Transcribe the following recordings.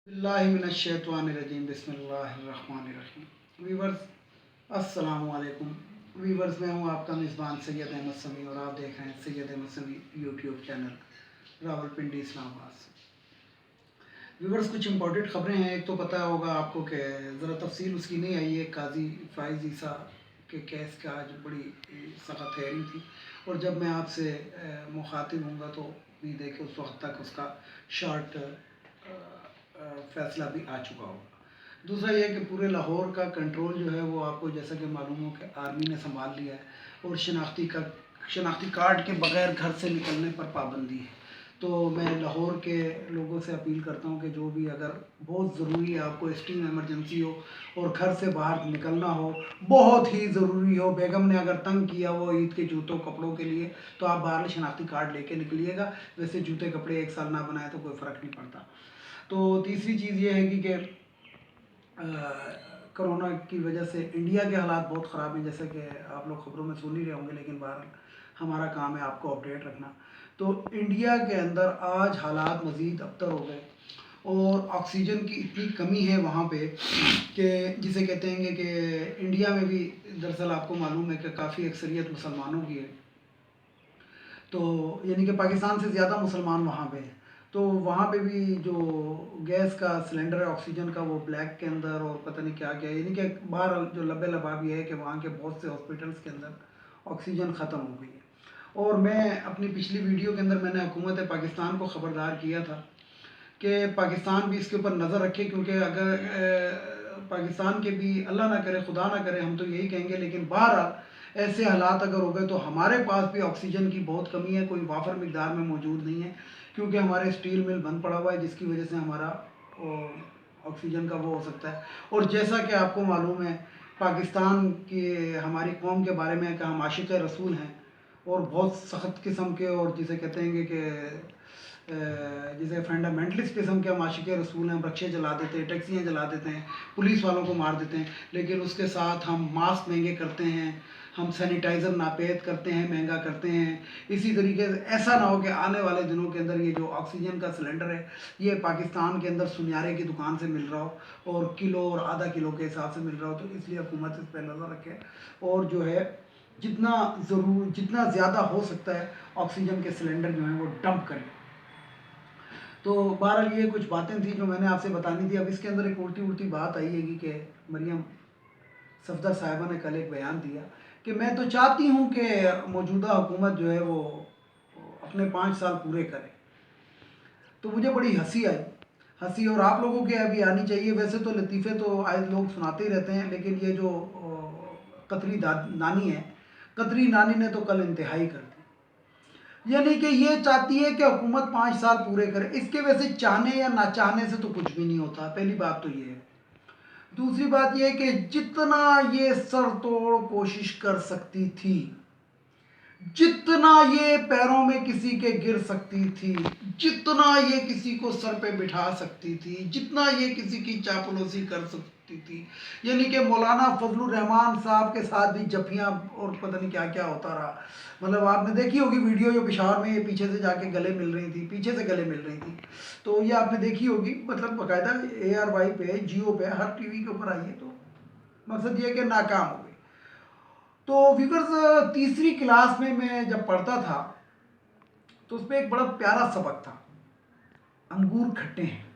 बिस्मिल्लाहिमिनश्शैतानिर्रजीम बिस्मिल्लाहिर्रहमानिर्रहीम। वीवर्स अस्सलाम वालेकुम। वीवर्स मैं हूँ आपका मेज़बान सैयद अहमद समी और आप देख रहे हैं सैयद अहमद समी यूट्यूब चैनल रावलपिंडी इस्लामाबाद से। वीवर्स कुछ इंपॉर्टेंट खबरें हैं। एक तो पता होगा आपको कि ज़रा तफसील उसकी नहीं आई है। काजी फाइज़ ईसा के केस का आज बड़ी सख्त हेयरिंग थी और जब मैं आपसे मुखातिब हूँगा तो उम्मीद है कि उस वक्त तक उसका शॉर्ट फैसला भी आ चुका होगा। दूसरा यह कि पूरे लाहौर का कंट्रोल जो है वो आपको जैसा कि मालूम हो कि आर्मी ने संभाल लिया है और शनाख्ती कार्ड के बगैर घर से निकलने पर पाबंदी है। तो मैं लाहौर के लोगों से अपील करता हूं कि जो भी अगर बहुत ज़रूरी है, आपको एक्सट्रीम इमरजेंसी हो और घर से बाहर निकलना हो, बहुत ही ज़रूरी हो, बेगम ने अगर तंग किया वो ईद के जूतों कपड़ों के लिए, तो आप बाहर शनाख्ती कार्ड लेके निकलिएगा। वैसे जूते कपड़े एक साल ना बनाए तो कोई फ़र्क नहीं पड़ता। तो तीसरी चीज़ ये है कि कोरोना की वजह से इंडिया के हालात बहुत ख़राब हैं, जैसे कि आप लोग ख़बरों में सुन ही रहे होंगे, लेकिन बहरहाल हमारा काम है आपको अपडेट रखना। तो इंडिया के अंदर आज हालात मज़ीद अबतर हो गए और ऑक्सीजन की इतनी कमी है वहाँ पे कि जिसे कहते हैं कि इंडिया में भी दरअसल आपको मालूम है कि काफ़ी अक्सरियत मुसलमानों की है, तो यानी कि पाकिस्तान से ज़्यादा मुसलमान वहाँ पे हैं। तो वहाँ पे भी जो गैस का सिलेंडर है ऑक्सीजन का वो ब्लैक के अंदर और पता नहीं क्या क्या, यानी कि बाहर जो लबे लबाब ये है कि वहाँ के बहुत से हॉस्पिटल्स के अंदर ऑक्सीजन ख़त्म हो गई है। और मैं अपनी पिछली वीडियो के अंदर मैंने हुकूमत पाकिस्तान को ख़बरदार किया था कि पाकिस्तान भी इसके ऊपर नज़र रखे, क्योंकि अगर पाकिस्तान के भी अल्लाह ना करे खुदा ना करे हम तो यही कहेंगे, लेकिन बहरहाल ऐसे हालात अगर हो गए तो हमारे पास भी ऑक्सीजन की बहुत कमी है, कोई वाफर मिकदार में मौजूद नहीं है, क्योंकि हमारे स्टील मिल बंद पड़ा हुआ है जिसकी वजह से हमारा ऑक्सीजन का वो हो सकता है। और जैसा कि आपको मालूम है पाकिस्तान की हमारी कौम के बारे में कि हम आशिक़ रसूल हैं और बहुत सख्त किस्म के, और जिसे कहते हैं कि जिसे फंडामेंटलिस्ट किस्म के हम आशिक़ रसूल हैं। बख्शे जला देते हैं, टैक्सियाँ जला देते हैं, पुलिस वालों को मार देते हैं, लेकिन उसके साथ हम मास्क महंगे करते हैं, हम सैनिटाइज़र नापेद करते हैं, महंगा करते हैं। इसी तरीके से ऐसा ना हो कि आने वाले दिनों के अंदर ये जो ऑक्सीजन का सिलेंडर है ये पाकिस्तान के अंदर सुनियारे की दुकान से मिल रहा हो और किलो और आधा किलो के हिसाब से मिल रहा हो। तो इसलिए हुकूमत इस पर नज़र रखे और जो है जितना ज़्यादा हो सकता है ऑक्सीजन के सिलेंडर जो हैं वो डंप करें। तो बहरहाल ये कुछ बातें थी जो मैंने आपसे बतानी थी। अब इसके अंदर एक उल्टी बात आई है कि मरियम सफदर साहिबा ने कल एक बयान दिया कि मैं तो चाहती हूँ कि मौजूदा हुकूमत जो है वो अपने 5 साल पूरे करे। तो मुझे बड़ी हंसी आई और आप लोगों के अभी आनी चाहिए। वैसे तो लतीफ़े तो आए लोग सुनाते ही रहते हैं, लेकिन ये जो कतरी नानी है, कतरी नानी ने तो कल इंतहाई कर दी। यानी कि ये चाहती है कि हुकूमत 5 साल पूरे करे। इसके वैसे चाहने या ना चाहने से तो कुछ भी नहीं होता, पहली बात तो ये है। दूसरी बात यह कि जितना ये सर तोड़ कोशिश कर सकती थी, जितना ये पैरों में किसी के गिर सकती थी, जितना ये किसी को सर पे बिठा सकती थी, जितना ये किसी की चापलूसी कर सकती थी, यानी कि मौलाना फजलुर रहमान साहब के साथ भी जफियाँ और पता नहीं क्या क्या होता रहा। मतलब आपने देखी होगी वीडियो जो पेशावर में ये पीछे से जाके गले मिल रही थी, पीछे से गले मिल रही थी, तो ये आपने देखी होगी। मतलब बाकायदा ARY पे, जियो पे, हर टीवी के ऊपर आई है। तो मकसद ये कि नाकाम हो गई। तो व्यूअर्स तीसरी क्लास में मैं जब पढ़ता था तो उसमें एक बड़ा प्यारा सबक था, अंगूर खट्टे हैं।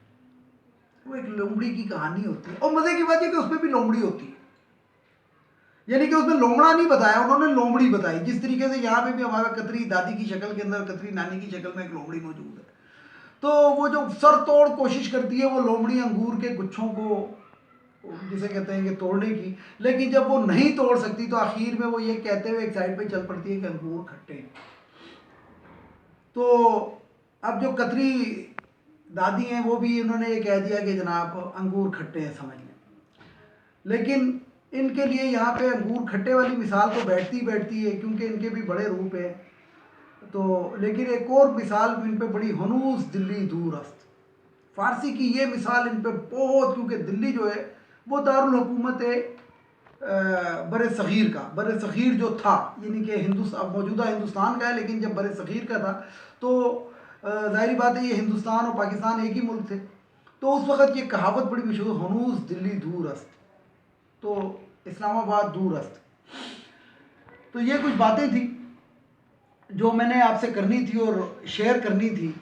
वो एक लोमड़ी की कहानी होती है और मजे की बात है कि उसमें भी लोमड़ी होती है, यानी कि उसमें लोमड़ा नहीं बताया, उन्होंने लोमड़ी बताई। जिस तरीके से यहाँ पे भी हमारा कतरी दादी की शक्ल के अंदर, कतरी नानी की शक्ल में एक लोमड़ी मौजूद है। तो वो जो सर तोड़ कोशिश करती है वो लोमड़ी अंगूर के गुच्छों को जिसे कहते हैं कि तोड़ने की, लेकिन जब वो नहीं तोड़ सकती तो आखिर में वो ये कहते हुए एक साइड पे चल पड़ती है कि अंगूर खट्टे हैं। तो अब जो कतरी दादी हैं वो भी इन्होंने ये कह दिया कि जनाब अंगूर खट्टे हैं, समझ लें। लेकिन इनके लिए यहाँ पे अंगूर खट्टे वाली मिसाल तो बैठती है क्योंकि इनके भी बड़े रूप है। तो लेकिन एक और मिसाल इन पे बड़ी हनूस दिल्ली दूर अस्त, फारसी की ये मिसाल इन पे बहुत, क्योंकि दिल्ली जो है वो दारुल हुकूमत है बर सग़ीर का। बर सग़ीर जो था यानी कि हिंदुस्तान, मौजूदा हिंदुस्तान का है, लेकिन जब बर सग़ीर का था तो ज़ाहिर बात है ये हिंदुस्तान और पाकिस्तान एक ही मुल्क थे। तो उस वक़्त ये कहावत बड़ी मशहूर, हनूज़ दिल्ली दूर अस्त, तो इस्लामाबाद दूर अस्त। तो ये कुछ बातें थी जो मैंने आपसे करनी थी और शेयर करनी थी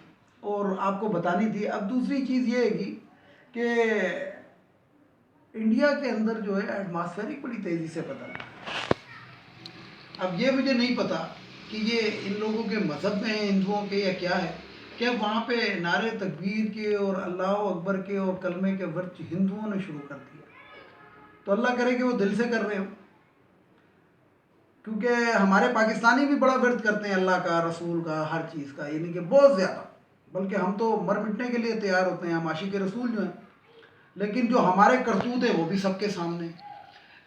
और आपको बतानी थी। अब दूसरी चीज़ ये है कि इंडिया के अंदर जो है एटमॉस्फेरिक बड़ी तेज़ी से बदल रहा है। अब ये मुझे नहीं पता कि ये इन लोगों के मज़हब में है, हिंदुओं के, या क्या है, कि वहाँ पे नारे तकबीर के और अल्लाह अकबर के और कलमे के वर्च हिंदुओं ने शुरू कर दिया। तो अल्लाह करे कि वो दिल से कर रहे हो, क्योंकि हमारे पाकिस्तानी भी बड़ा वर्द करते हैं अल्लाह का, रसूल का, हर चीज़ का, यानी कि बहुत ज़्यादा, बल्कि हम तो मर मिटने के लिए तैयार होते हैं, हम आशिक रसूल जो हैं। लेकिन जो हमारे करतूत है वो भी सबके सामने,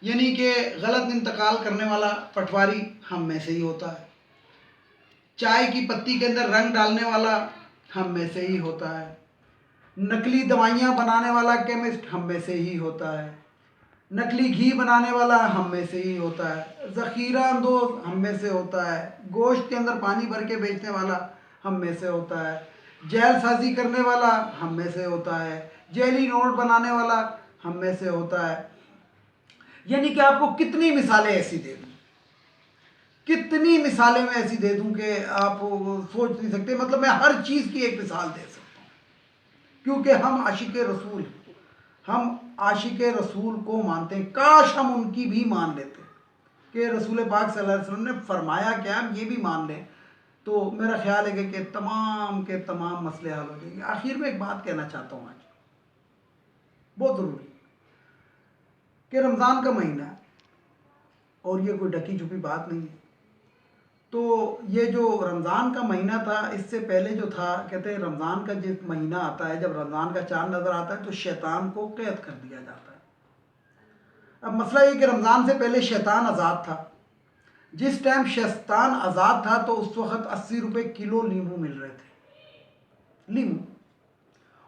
यानी कि गलत इंतकाल करने वाला पटवारी हम में से ही होता है, चाय की पत्ती के अंदर रंग डालने वाला हम में से ही होता है, नकली दवाइयाँ बनाने वाला केमिस्ट हम में से ही होता है, नकली घी बनाने वाला हम में से ही होता है, ज़ख़ीरा अंदोज़ हम में से होता है, गोश्त के अंदर पानी भर के बेचने वाला हम में से होता है, जेल साजी करने वाला हम में से होता है, जेली नोट बनाने वाला हम में से होता है। यानी कि आपको कितनी मिसालें ऐसी दे दूँ, कितनी मिसालें मैं ऐसी दे दूँ कि आप सोच नहीं सकते। मतलब मैं हर चीज़ की एक मिसाल दे सकता हूँ, क्योंकि हम आशिक रसूल हैं, हम आशिक रसूल को मानते हैं। काश हम उनकी भी मान लेते कि रसूल पाक सल्लल्लाहु अलैहि वसल्लम ने फरमाया क्या, हम ये भी मान लें, तो मेरा ख्याल है कि तमाम के तमाम मसले हल हो जाएंगे। आखिर में एक बात कहना चाहता हूँ आज, बहुत ज़रूरी, कि रमज़ान का महीना है और ये कोई ढकी छुपी बात नहीं है। तो ये जो रमज़ान का महीना था, इससे पहले जो था, कहते हैं रमज़ान का जिस महीना आता है, जब रमज़ान का चाँद नज़र आता है तो शैतान को कैद कर दिया जाता है। अब मसला ये कि रमज़ान से पहले शैतान आज़ाद था। जिस टाइम शैतान आज़ाद था तो उस वक़्त 80 रुपये किलो नींबू मिल रहे थे, नींबू।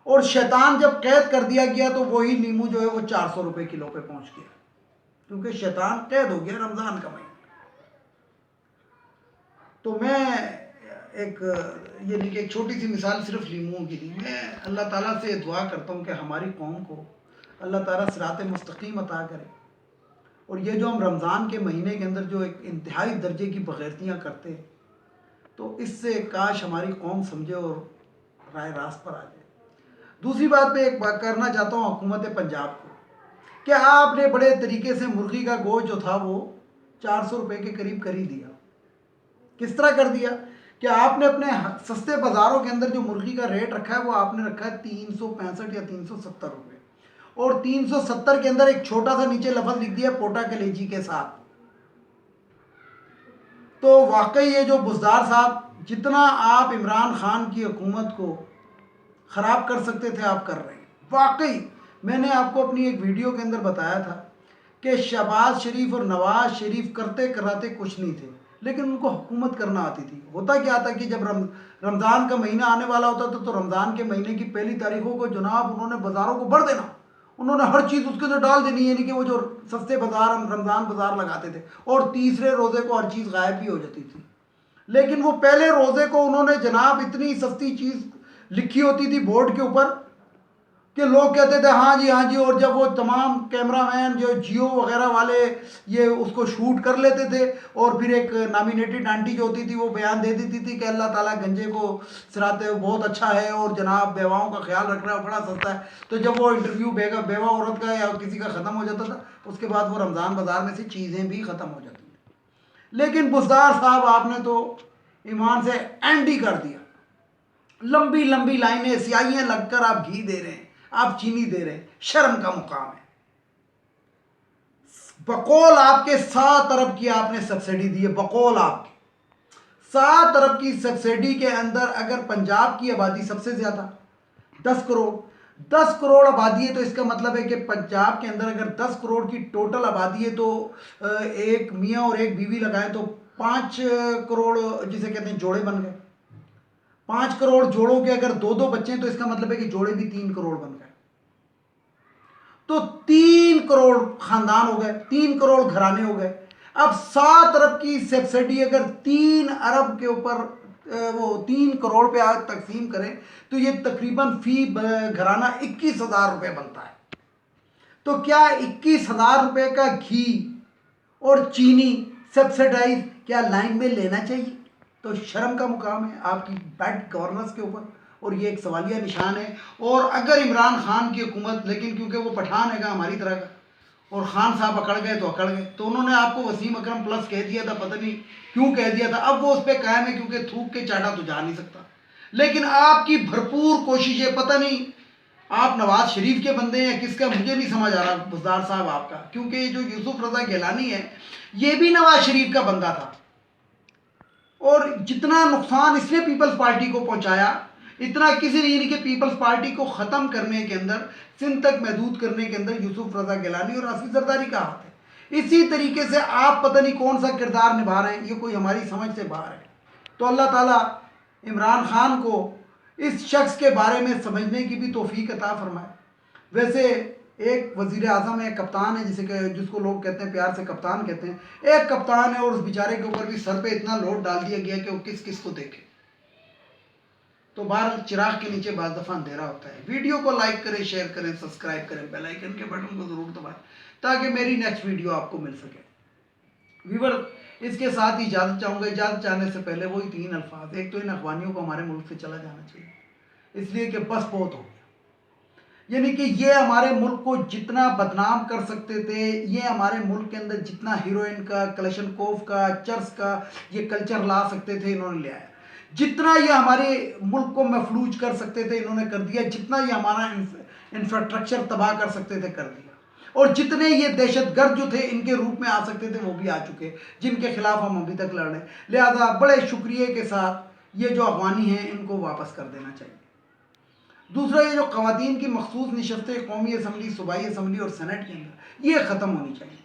और शैतान जब कैद कर दिया गया तो वही नींबू जो है वो 400 रुपये किलो पे पहुंच गया, क्योंकि शैतान कैद हो गया रमज़ान का महीना। तो मैं यानी कि एक छोटी सी मिसाल सिर्फ नींबुओं की दी। मैं अल्लाह ताला से दुआ करता हूँ कि हमारी कौम को अल्लाह ताला सिरात मुस्तकीम अता करे। और ये जो हम रमज़ान के महीने के अंदर जो एक इंतहाई दर्जे की बग़ैरतियाँ करते हैं, तो इससे काश हमारी कौम समझे और राय रास्त पर आ जाए। दूसरी बात मैं एक बात करना चाहता हूँ हुकूमत पंजाब को, कि आपने बड़े तरीके से मुर्गी का गोश्त जो था वो 400 रुपये के करीब कर ही दिया। किस तरह कर दिया कि आपने अपने सस्ते बाज़ारों के अंदर जो मुर्गी का रेट रखा है वो आपने रखा है 365 या 370 रुपये, और 370 के अंदर एक छोटा सा नीचे लफ्ज़ लिख दिया पोटा कलेजी के साथ। तो वाकई ये जो बुज़दार साहब, जितना आप इमरान खान की हुकूमत को ख़राब कर सकते थे आप कर रहे हैं। वाकई मैंने आपको अपनी एक वीडियो के अंदर बताया था कि शहबाज शरीफ और नवाज शरीफ करते कराते कुछ नहीं थे, लेकिन उनको हुकूमत करना आती थी। होता क्या था कि जब रमज़ान का महीना आने वाला होता था तो रमज़ान के महीने की पहली तारीखों को जनाब उन्होंने बाज़ारों को भर देना, उन्होंने हर चीज़ उसके अंदर डाल देनी, यानी कि वो जो सस्ते बाज़ार हम रमज़ान बाज़ार लगाते थे, और तीसरे रोज़े को हर चीज़ गायब भी हो जाती थी। लेकिन वो पहले रोज़े को उन्होंने जनाब इतनी सस्ती चीज़ लिखी होती थी बोर्ड के ऊपर कि लोग कहते थे हाँ जी हाँ जी, और जब वो तमाम कैमरामैन जो जियो वगैरह वाले ये उसको शूट कर लेते थे, और फिर एक नॉमिनेटेड आंटी जो होती थी वो बयान दे देती थी कि अल्लाह ताला गंजे को सिराते बहुत अच्छा है और जनाब बेवाओं का ख्याल रख रहा है, बड़ा सस्ता है। तो जब वो इंटरव्यू बेवा औरत का या किसी का ख़त्म हो जाता था, उसके बाद वो रमज़ान बाज़ार में से चीज़ें भी ख़त्म हो जाती थी। लेकिन बुज़दार साहब आपने तो ईमान से एंड ही कर दिया। लंबी लंबी लाइनें, स्याहियाँ लगकर आप घी दे रहे हैं, आप चीनी दे रहे हैं, शर्म का मुकाम है। बकौल आपके 7 अरब की आपने सब्सिडी दी है, बकौल आपके 7 अरब की सब्सिडी के अंदर अगर पंजाब की आबादी सबसे ज़्यादा 10 करोड़ आबादी है, तो इसका मतलब है कि पंजाब के अंदर अगर 10 करोड़ की टोटल आबादी है तो एक मियाँ और एक बीवी लगाएं तो 5 करोड़ जिसे कहते हैं जोड़े बन गए। 5 करोड़ जोड़ों के अगर 2-2 बच्चे हैं तो इसका मतलब है कि जोड़े भी 3 करोड़ बन गए। तो 3 करोड़ खानदान हो गए, 3 करोड़ घराने हो गए। अब 7 अरब की सब्सिडी अगर 3 अरब के ऊपर वो 3 करोड़ पे आज तकसीम करें तो ये तकरीबन फी घराना 21,000 रुपये बनता है। तो क्या 21,000 रुपये का घी और चीनी सब्सिडाइज क्या लाइन में लेना चाहिए? तो शर्म का मुकाम है आपकी बैड गवर्नेंस के ऊपर, और ये एक सवालिया निशान है। और अगर इमरान खान की हुकूमत, लेकिन क्योंकि वो पठान है हमारी तरह का, और खान साहब अकड़ गए तो अकड़ गए, तो उन्होंने आपको वसीम अकरम प्लस कह दिया था, पता नहीं क्यों कह दिया था, अब वो उस पर कायम है क्योंकि थूक के चाटा तो जा नहीं सकता। लेकिन आपकी भरपूर कोशिश है, पता नहीं आप नवाज शरीफ के बंदे हैं किसका, मुझे नहीं समझ आ रहा बुज़दार साहब आपका, क्योंकि ये जो यूसुफ रजा गिलानी है ये भी नवाज शरीफ का बंदा था, और जितना नुकसान इसने पीपल्स पार्टी को पहुंचाया इतना किसी ने, यानी कि पीपल्स पार्टी को ख़त्म करने के अंदर, सिंध तक महदूद करने के अंदर यूसुफ रजा गिलानी और आसिफ जरदारी का हाथ है। इसी तरीके से आप पता नहीं कौन सा किरदार निभा रहे हैं, ये कोई हमारी समझ से बाहर है। तो अल्लाह ताला इमरान खान को इस शख्स के बारे में समझने की भी तौफीक अता फरमाए। वैसे एक वज़ीर आज़म है, कप्तान है, जिसको लोग कहते हैं प्यार से कप्तान कहते हैं, एक कप्तान है और उस बेचारे के ऊपर भी सर पे इतना लोड डाल दिया गया कि वो किस किस को देखे। तो बाहर चिराग के नीचे बाज़ दफ़ा अंधेरा होता है। वीडियो को लाइक करें, शेयर करें, सब्सक्राइब करें, बेल आइकन के बटन को ज़रूर दबाएं ताकि मेरी नेक्स्ट वीडियो आपको मिल सके। व्यूअर, इसके साथ ही इजाज़त चाहूँगा। इजाज़त चाहने से पहले वही 3 अल्फाज, एक तो इन अफवानियों को हमारे मुल्क से चला जाना चाहिए, इसलिए कि बस बहुत हो गया। यानी कि ये हमारे मुल्क को जितना बदनाम कर सकते थे, ये हमारे मुल्क के अंदर जितना हीरोइन का, कलशनकोफ का, चर्च का ये कल्चर ला सकते थे इन्होंने ले आया। जितना ये हमारे मुल्क को महफूज कर सकते थे इन्होंने कर दिया। जितना ये हमारा इंफ्रास्ट्रक्चर तबाह कर सकते थे कर दिया। और जितने ये दहशतगर्द जो थे इनके रूप में आ सकते थे वो भी आ चुके, जिनके खिलाफ हम अभी तक लड़ रहे हैं। लिहाजा बड़े शुक्रिया के साथ ये जो अफवानी हैं इनको वापस कर देना चाहिए। दूसरा, ये जो ख़वातीन की मखसूस नशस्तें कौमी असम्बली, सूबाई असम्बली और सेनेट के अंदर ये ख़त्म होनी चाहिए,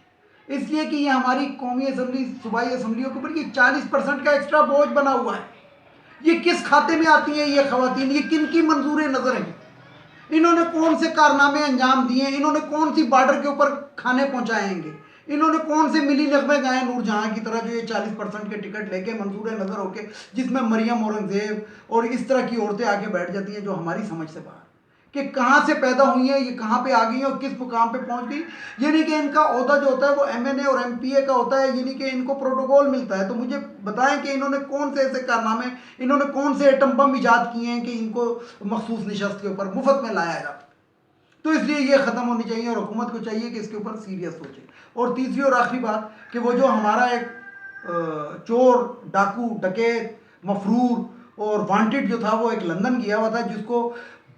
इसलिए कि ये हमारी कौमी असम्बली, सूबाई असम्बलियों के ऊपर ये 40% का एक्स्ट्रा बोझ बना हुआ है। ये किस खाते में आती हैं ये ख़वातीन, ये किन की मंजूर नज़र है? इन्होंने कौन से कारनामे अंजाम दिए? इन्होंने कौन सी बॉर्डर के ऊपर खाने पहुँचाएंगे? इन्होंने कौन से मिली नगमे गाए नूरजहां की तरह, जो ये 40% के टिकट लेके मंजूर नज़र होके, जिसमें मरियम औरंगजेब और इस तरह की औरतें आके बैठ जाती हैं जो हमारी समझ से बाहर, कि कहाँ से पैदा हुई हैं, ये कहाँ पे आ गई हैं और किस मुकाम पे पहुँच गई। यानी कि इनका ओहदा जो होता है वो MNA और MPA का होता है, यानी कि इनको प्रोटोकॉल मिलता है। तो मुझे बताएं कि इन्होंने कौन से ऐसे कारनामे, इन्होंने कौन से एटम बम ईजाद किए हैं कि इनको मखसूस नशस्त के ऊपर मुफ्त में लाया जाता। तो इसलिए ये ख़त्म होनी चाहिए और हुकूमत को चाहिए कि इसके ऊपर सीरियस सोचे। और तीसरी और आखिरी बात कि वो जो हमारा एक चोर, डाकू, डकैत, मफरूर और वांटेड जो था वो एक लंदन गया हुआ था, जिसको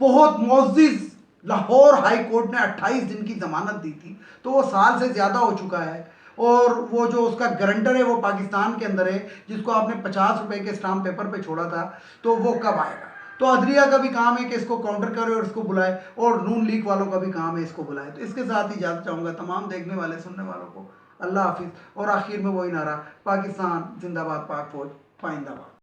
बहुत मुअज़्ज़िज़ लाहौर हाई कोर्ट ने 28 दिन की ज़मानत दी थी, तो वो साल से ज़्यादा हो चुका है। और वो जो उसका गारंटर है वो पाकिस्तान के अंदर है, जिसको आपने 50 रुपए के स्टाम्प पेपर पे छोड़ा था, तो वो कब आएगा? तो अदलिया का भी काम है कि इसको काउंटर करे और इसको बुलाए, और नून लीग वालों का भी काम है इसको बुलाए। तो इसके साथ ही इजाज़त चाहूँगा तमाम देखने वाले, सुनने वालों को। अल्लाह हाफिज़। और आखिर में वही नारा, पाकिस्तान जिंदाबाद, पाक फौज पाइंदाबाद।